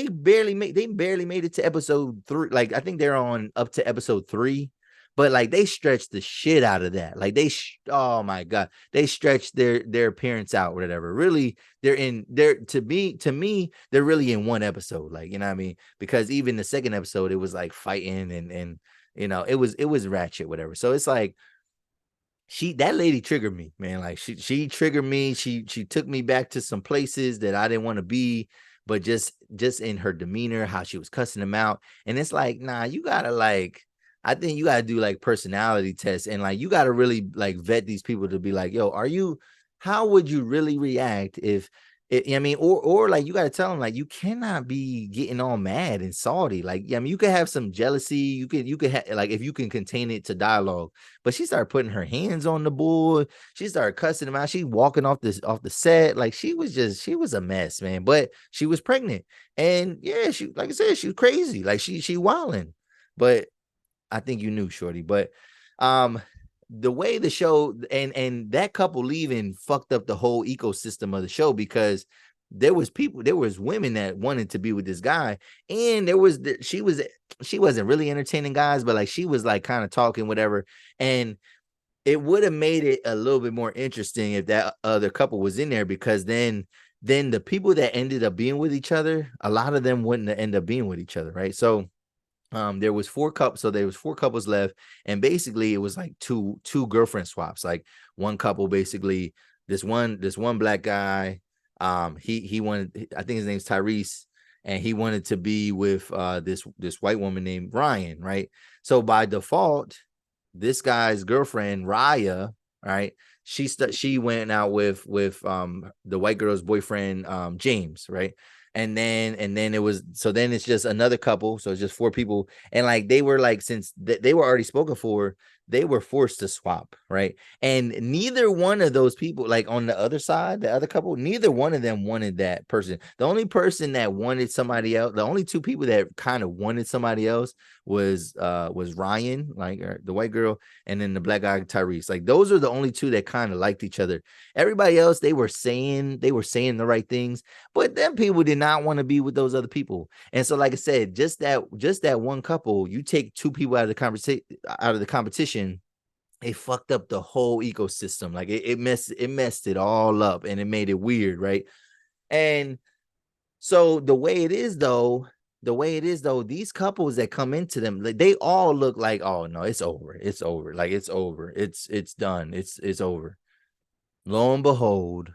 S1: barely made it to episode 3. Like, I think they're on up to episode 3, but like they stretched the shit out of that. Like oh my god, they stretched their appearance out, whatever. Really, to me, they're really in one episode. Like, you know what I mean? Because even the second episode, it was like fighting, and it was ratchet, whatever. So it's like, that lady triggered me, man. Like, she triggered me. She took me back to some places that I didn't want to be, but just in her demeanor, how she was cussing them out. And it's like, nah, you gotta like, I think you gotta do like personality tests, and like you gotta really like vet these people to be like, yo, how would you really react if I mean, or like you got to tell them, like, you cannot be getting all mad and salty. Like, I mean, you could have some jealousy. You could have, like, if you can contain it to dialogue. But she started putting her hands on the board. She started cussing him out. She walking off the set. Like, she was a mess, man. But she was pregnant, and yeah, she, like I said, she was crazy. Like, she wilding. But I think you knew, shorty. But the way the show and that couple leaving fucked up the whole ecosystem of the show, because there was women that wanted to be with this guy, and she wasn't really entertaining guys, but like she was like kind of talking, whatever. And it would have made it a little bit more interesting if that other couple was in there, because then the people that ended up being with each other, a lot of them wouldn't end up being with each other, right? So there was 4 couples, so there was 4 couples left, and basically it was like two girlfriend swaps. Like, one couple, basically this one black guy, he wanted, I think his name's Tyrese, and he wanted to be with this white woman named Ryan, right? So by default, this guy's girlfriend, Raya, right? She went out with the white girl's boyfriend, James, right? And then it was, so then it's just another couple, so it's just 4 people, and like they were like, since they were already spoken for, they were forced to swap, right? And neither one of those people, like on the other side, the other couple, neither one of them wanted that person. The only person that wanted somebody else, the only 2 people that kind of wanted somebody else was Ryan, like the white girl, and then the black guy Tyrese. Like those are the only 2 that kind of liked each other. Everybody else, they were saying the right things, but them people did not want to be with those other people. And so, like I said, just that one couple, you take 2 people out of the competition, it fucked up the whole ecosystem. Like it messed it all up, and it made it weird, right? And so the way it is though, these couples that come into them, like, they all look like, oh no, it's over. Like it's over. It's done. It's over. Lo and behold,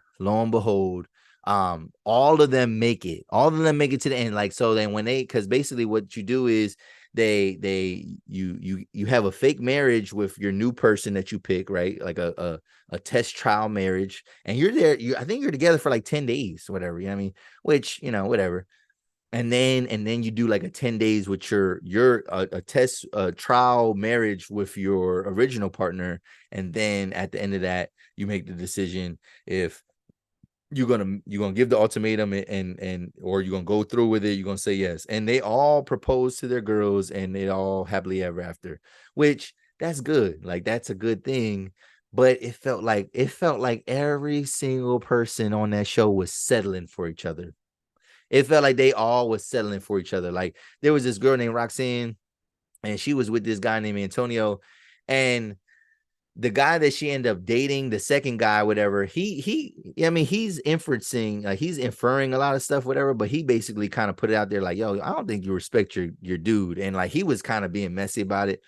S1: all of them make it. All of them make it to the end. Like, so then because basically what you do is you have a fake marriage with your new person that you pick, right? Like a test trial marriage, and you're there. I think you're together for like 10 days, whatever. You know what I mean? Which, whatever. And then you do like a 10 days with your a test trial marriage with your original partner, and then at the end of that, you make the decision if you're gonna give the ultimatum, and or you're gonna go through with it. You're gonna say yes. And they all propose to their girls, and they all happily ever after, which that's good. Like that's a good thing. But it felt like every single person on that show was settling for each other. It felt like they all was settling for each other. Like there was this girl named Roxanne, and she was with this guy named Antonio, and the guy that she ended up dating, the second guy, whatever, he's inferring a lot of stuff, whatever, but he basically kind of put it out there like, yo, I don't think you respect your dude. And like he was kind of being messy about it.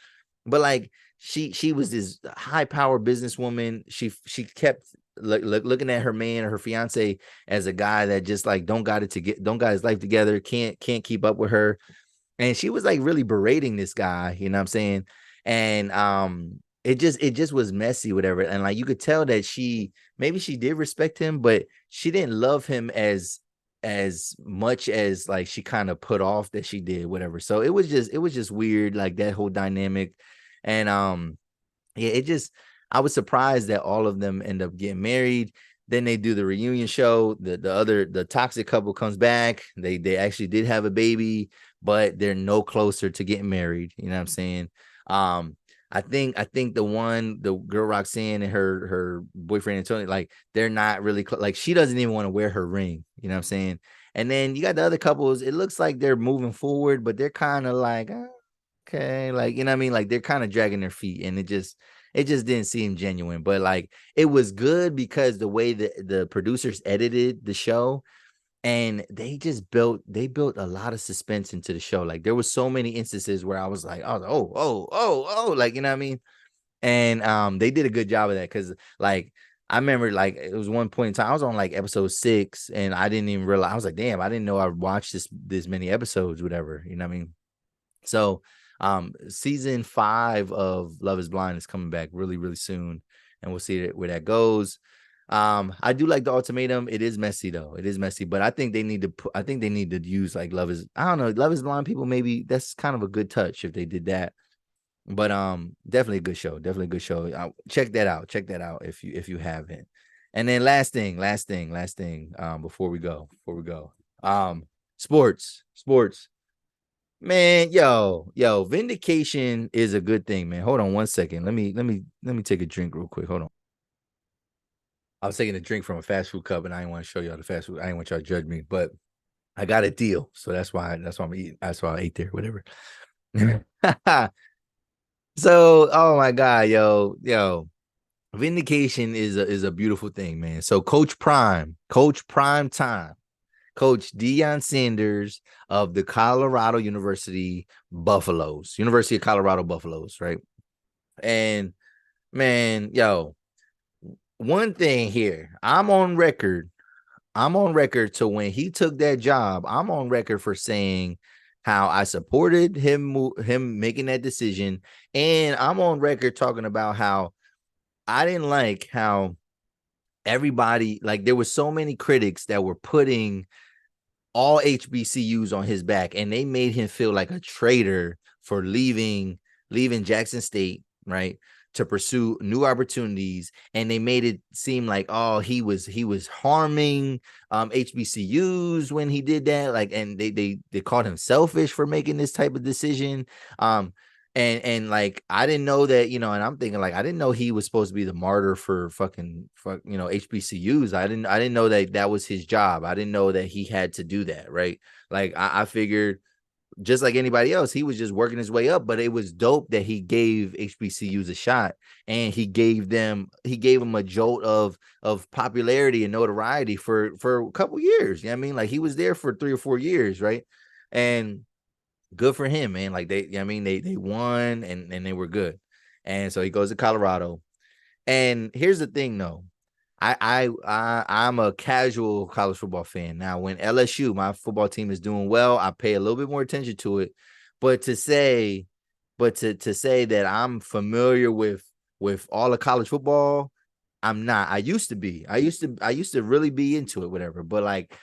S1: But like she was this high power businesswoman. She kept looking at her man or her fiance as a guy that just like don't got his life together, can't keep up with her. And she was like really berating this guy, you know what I'm saying? And it just was messy, whatever. And like you could tell that maybe she did respect him, but she didn't love him as much as like she kind of put off that she did, whatever. So it was just weird, like that whole dynamic. And yeah, I was surprised that all of them end up getting married. Then they do the reunion show. The toxic couple comes back. They actually did have a baby, but they're no closer to getting married. You know what I'm saying? I think the girl Roxanne and her boyfriend Antonio, like they're not really like she doesn't even want to wear her ring. You know what I'm saying? And then you got the other couples. It looks like they're moving forward, but they're kind of like, okay, like, you know what I mean? Like they're kind of dragging their feet, and it just didn't seem genuine. But like it was good because the way that the producers edited the show, and they built a lot of suspense into the show. Like there was so many instances where I was like, oh, like, you know what I mean? And they did a good job of that, because like I remember like it was one point in time I was on like episode 6, and I didn't even realize. I was like, damn, I didn't know I watched this many episodes, whatever, you know what I mean? So season 5 of Love is Blind is coming back really, really soon, and we'll see where that goes. I do like the ultimatum. It is messy though. It is messy, but I think they need to use like Love is Blind people. Maybe that's kind of a good touch if they did that. But definitely a good show. Definitely a good show. Check that out. Check that out if you haven't. And then last thing. Before we go. Sports. Man, yo, Vindication is a good thing, man. Hold on one second. Let me take a drink real quick. Hold on. I was taking a drink from a fast food cup, and I didn't want to show y'all the fast food. I didn't want y'all to judge me, but I got a deal, so that's why I'm eating. That's why I ate there, whatever. So, oh my god, yo, Vindication is a beautiful thing, man. So Coach Prime Time, Coach Deion Sanders of the University of Colorado Buffaloes, right? And man, yo, one thing here, I'm on record to when he took that job, I'm on record for saying how I supported him making that decision, and I'm on record talking about how I didn't like how everybody, like, there was so many critics that were putting all HBCUs on his back, and they made him feel like a traitor for leaving Jackson State, right, to pursue new opportunities. And they made it seem like, oh, he was harming HBCUs when he did that, like, and they called him selfish for making this type of decision. And like, I didn't know that, and I'm thinking, like, I didn't know he was supposed to be the martyr for HBCUs. I didn't know that was his job. I didn't know that he had to do that, right? Like, I figured, just like anybody else, he was just working his way up. But it was dope that he gave HBCUs a shot, and he gave them a jolt of popularity and notoriety for a couple years. You know what I mean? Like, he was there for 3 or 4 years, right? And good for him, man. Like, they won, and they were good. And so he goes to Colorado. And here's the thing, though. I'm a casual college football fan. Now, when LSU, my football team, is doing well, I pay a little bit more attention to it. But to say that I'm familiar with all of college football, I'm not. I used to be. I used to really be into it, whatever. But, like,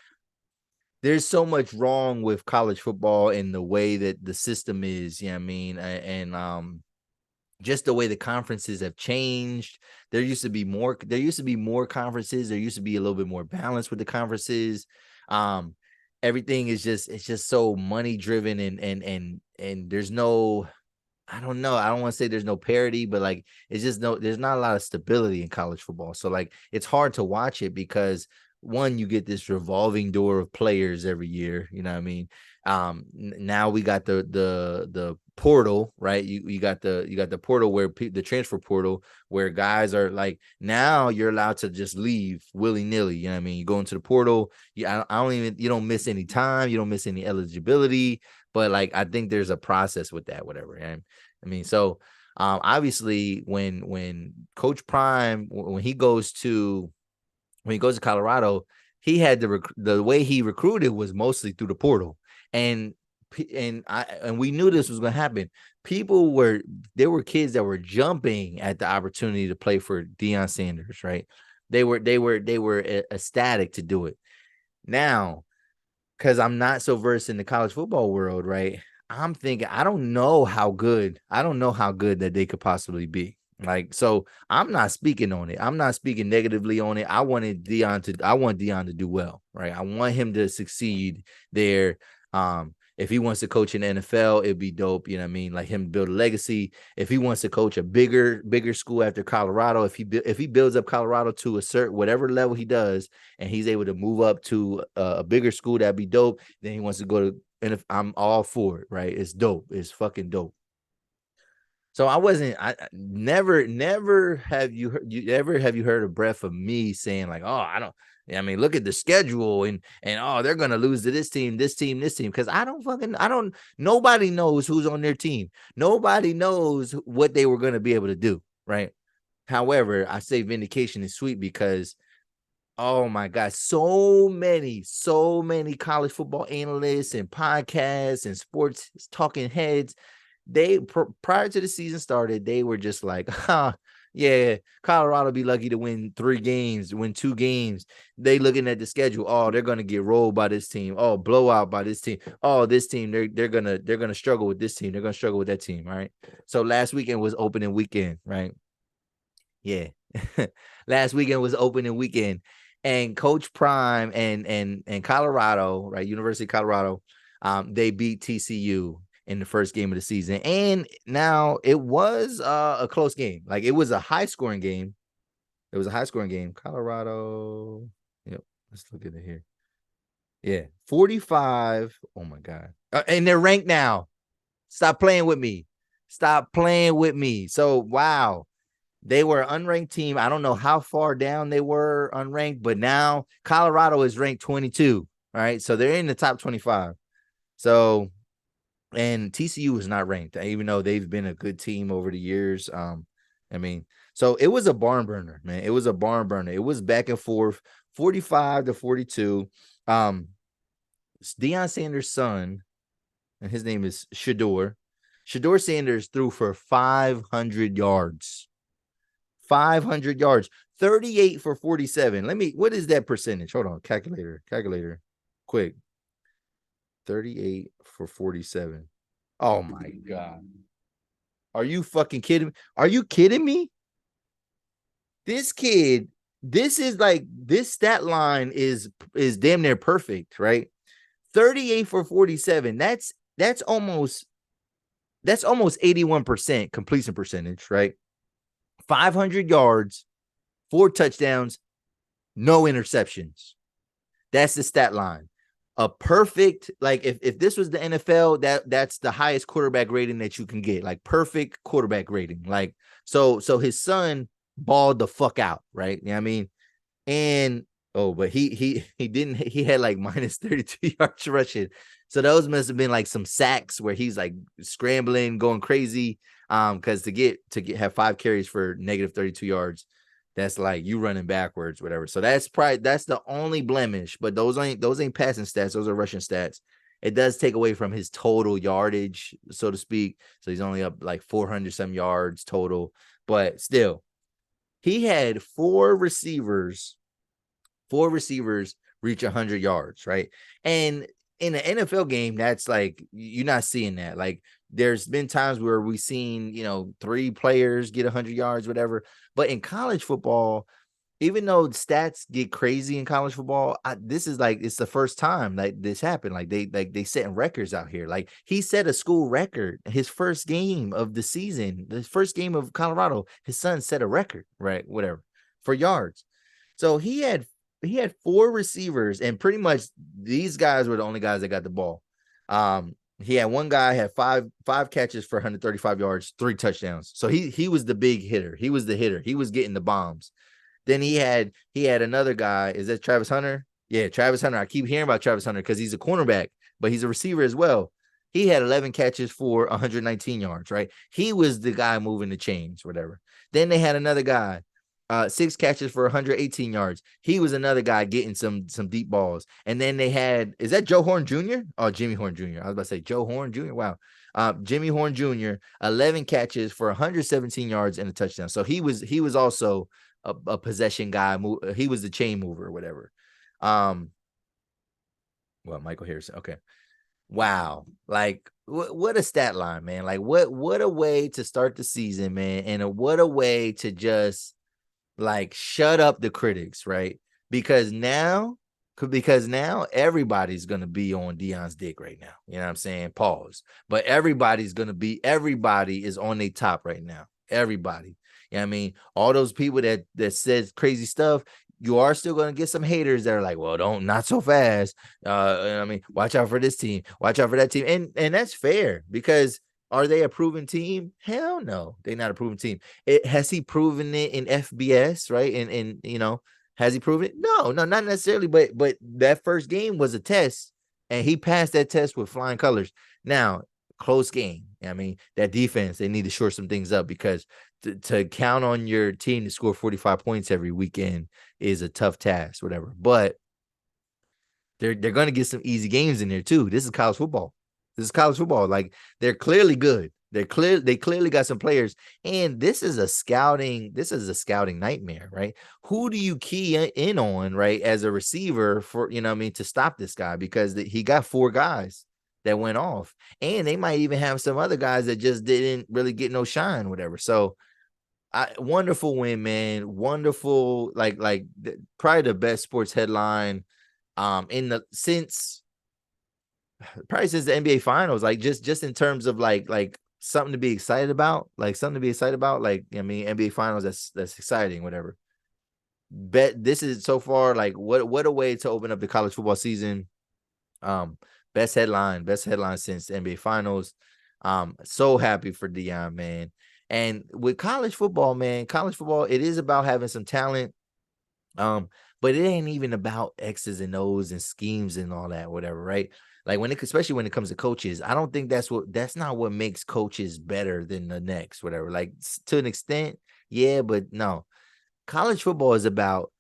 S1: there's so much wrong with college football in the way that the system is, you know what I mean? And just the way the conferences have changed. There used to be more conferences. There used to be a little bit more balance with the conferences. Everything is just so money driven, and there's no, I don't know. I don't want to say there's no parity, but, like, there's not a lot of stability in college football. So, like, it's hard to watch it because, one, you get this revolving door of players every year. You know what I mean? Now we got the portal, right? You got the portal where the transfer portal, where guys are, like, now you're allowed to just leave willy-nilly. You know what I mean? You go into the portal. You don't miss any time. You don't miss any eligibility. But, like, I think there's a process with that, whatever. And I mean, so obviously when Coach Prime, when he goes to Colorado, he had the way he recruited was mostly through the portal. And we knew this was going to happen. There were kids that were jumping at the opportunity to play for Deion Sanders, right? They were ecstatic to do it. Now, because I'm not so versed in the college football world, right? I'm thinking, I don't know how good that they could possibly be. Like, so I'm not speaking on it. I'm not speaking negatively on it. I want Deion to do well, right? I want him to succeed there. If he wants to coach in the NFL, it'd be dope. You know what I mean? Like, him build a legacy. If he wants to coach a bigger school after Colorado, if he builds up Colorado to a certain whatever level he does, and he's able to move up to a bigger school, that'd be dope. Then he wants to go to, and if I'm all for it, right? It's dope. It's fucking dope. So I never have you heard a breath of me saying, like, oh, I mean, look at the schedule and oh, they're going to lose to this team. Cause nobody knows who's on their team. Nobody knows what they were going to be able to do. Right. However, I say vindication is sweet because, oh my God, so many college football analysts and podcasts and sports talking heads, prior to the season started, they were just like, yeah, Colorado be lucky to win 2 games. They looking at the schedule. Oh, they're gonna get rolled by this team. Oh, blowout by this team. Oh, this team, they're gonna struggle with this team. They're gonna struggle with that team. Right. So last weekend was opening weekend, right? Yeah. Last weekend was opening weekend. And Coach Prime and Colorado, right? University of Colorado, they beat TCU in the first game of the season. And now it was a close game. Like, it was a high-scoring game. Colorado. Yep. Let's look at it here. Yeah. 45. Oh, my God. And they're ranked now. Stop playing with me. So, wow. They were an unranked team. I don't know how far down they were unranked, but now Colorado is ranked 22. All right. So they're in the top 25. So, and TCU is not ranked, even though they've been a good team over the years. I mean, so it was a barn burner, man. It was a barn burner. It was back and forth, 45-42. Deion Sanders' son and his name is Shador. Shador Sanders threw for 500 yards. 500 yards. 38 for 47. What is that percentage? Hold on. Calculator. Quick. 38 for 47. Oh my God. Are you fucking kidding me? Are you kidding me? This kid, this stat line is damn near perfect, right? 38 for 47. That's almost 81% completion percentage, right? 500 yards, 4 touchdowns, no interceptions. That's the stat line. A perfect, like if this was the NFL, that's the highest quarterback rating that you can get, like perfect quarterback rating. Like so his son balled the fuck out, right? You know what I mean? And but he didn't, he had like minus 32 yards rushing. So those must have been like some sacks where he's like scrambling, going crazy. Because to have 5 carries for negative 32 yards, that's like you running backwards, whatever. So that's the only blemish, but those ain't passing stats, those are rushing stats. It does take away from his total yardage, so to speak. So he's only up like 400 some yards total, but still, he had 4 receivers reach 100 yards, right? And in an NFL game, that's like, you're not seeing that. Like, there's been times where we've seen, 3 players get 100 yards, whatever. But in college football, even though stats get crazy in college football, this is like, it's the first time like this happened. Like they setting records out here. Like, he set a school record, his first game of the season, the first game of Colorado, his son set a record, right? Whatever, for yards. So he had 4 receivers, and pretty much these guys were the only guys that got the ball. He had one guy had five catches for 135 yards, 3 touchdowns. So he was the big hitter. He was the hitter. He was getting the bombs. Then he had another guy. Is that Travis Hunter? Yeah, Travis Hunter. I keep hearing about Travis Hunter because he's a cornerback, but he's a receiver as well. He had 11 catches for 119 yards, right? He was the guy moving the chains, whatever. Then they had another guy, 6 catches for 118 yards. He was another guy getting some deep balls. And then they had, is that Joe Horn Jr.? Oh, Jimmy Horn Jr. I was about to say Joe Horn Jr. Wow. Jimmy Horn Jr., 11 catches for 117 yards and a touchdown. So he was also a possession guy. He was the chain mover or whatever. Michael Harrison. Okay. Wow. Like, what a stat line, man. Like, what a way to start the season, man. And what a way to just like shut up the critics, right? Because now everybody's gonna be on Deion's dick right now. You know what I'm saying? Pause. But everybody is on their top right now. Everybody. You know what I mean? All those people that says crazy stuff, you are still gonna get some haters that are like, well, not so fast. I mean, watch out for this team, watch out for that team. And that's fair, because are they a proven team? Hell no, they're not a proven team. Has he proven it in FBS, right? And has he proven it? No, not necessarily. But that first game was a test, and he passed that test with flying colors. Now, close game. I mean, that defense, they need to shore some things up, because to count on your team to score 45 points every weekend is a tough task, whatever. But they're going to get some easy games in there too. This is college football. Like, they're clearly good. They clearly got some players, and this is a scouting nightmare, right? Who do you key in on, right, as a receiver for, to stop this guy? Because he got 4 guys that went off, and they might even have some other guys that just didn't really get no shine, whatever. So, wonderful win, man. Wonderful, probably the best sports headline since the NBA Finals, like just in terms of like something to be excited about, Like, I mean, NBA Finals, that's exciting, whatever. Bet this is so far, like, what a way to open up the college football season. Best headline since the NBA Finals. So happy for Deion, man. And with college football, man, it is about having some talent. But it ain't even about X's and O's and schemes and all that, whatever, right? Like, especially when it comes to coaches, I don't think that's not what makes coaches better than the next, whatever. Like, to an extent, yeah, but no. College football is about,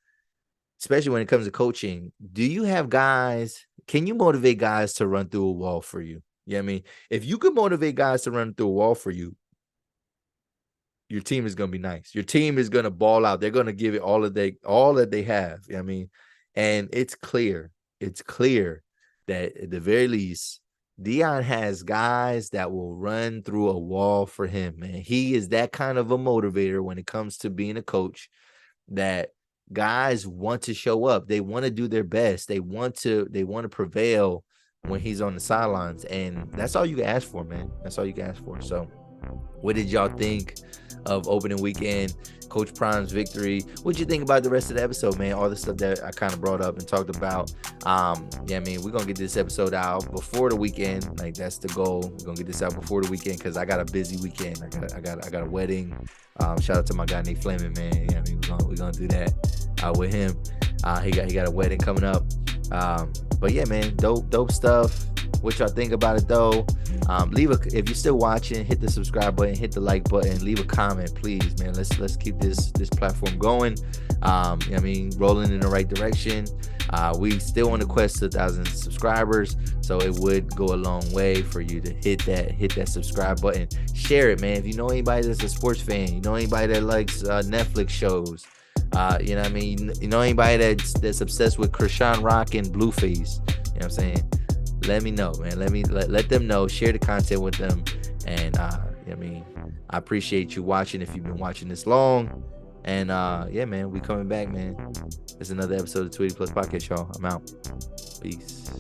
S1: especially when it comes to coaching, do you have guys, can you motivate guys to run through a wall for you? You know what I mean? If you could motivate guys to run through a wall for you, your team is gonna be nice. Your team is gonna ball out. They're gonna give it all that they have. You know what I mean? And it's clear that at the very least, Dion has guys that will run through a wall for him, man. He is that kind of a motivator when it comes to being a coach, that guys want to show up. They want to do their best. They want to prevail when he's on the sidelines. And that's all you can ask for, man. That's all you can ask for. So what did y'all think of opening weekend, Coach Prime's victory? What'd you think about the rest of the episode, man? All the stuff that I kind of brought up and talked about. Yeah, I mean, we're gonna get this episode out before the weekend. Like, that's the goal. We're gonna get this out before the weekend because I got a busy weekend. I got a wedding. Shout out to my guy Nate Fleming, man. Yeah, I mean, we're gonna do that with him. He got a wedding coming up. But yeah, man, dope stuff. What y'all think about it though? If you're still watching, hit the subscribe button, hit the like button, leave a comment, please, man. Let's keep this platform going. I mean, rolling in the right direction. We still on the quest to 1,000 subscribers, so it would go a long way for you to hit that subscribe button. Share it, man. If you know anybody that's a sports fan, you know anybody that likes Netflix shows, you know what I mean, you know anybody that's obsessed with Chrisean Rock and Blueface, you know what I'm saying? Let me know, man. Let them know. Share the content with them. And I mean, I appreciate you watching if you've been watching this long. And yeah, man, we coming back, man. It's another episode of 280 Plus Podcast, y'all. I'm out. Peace.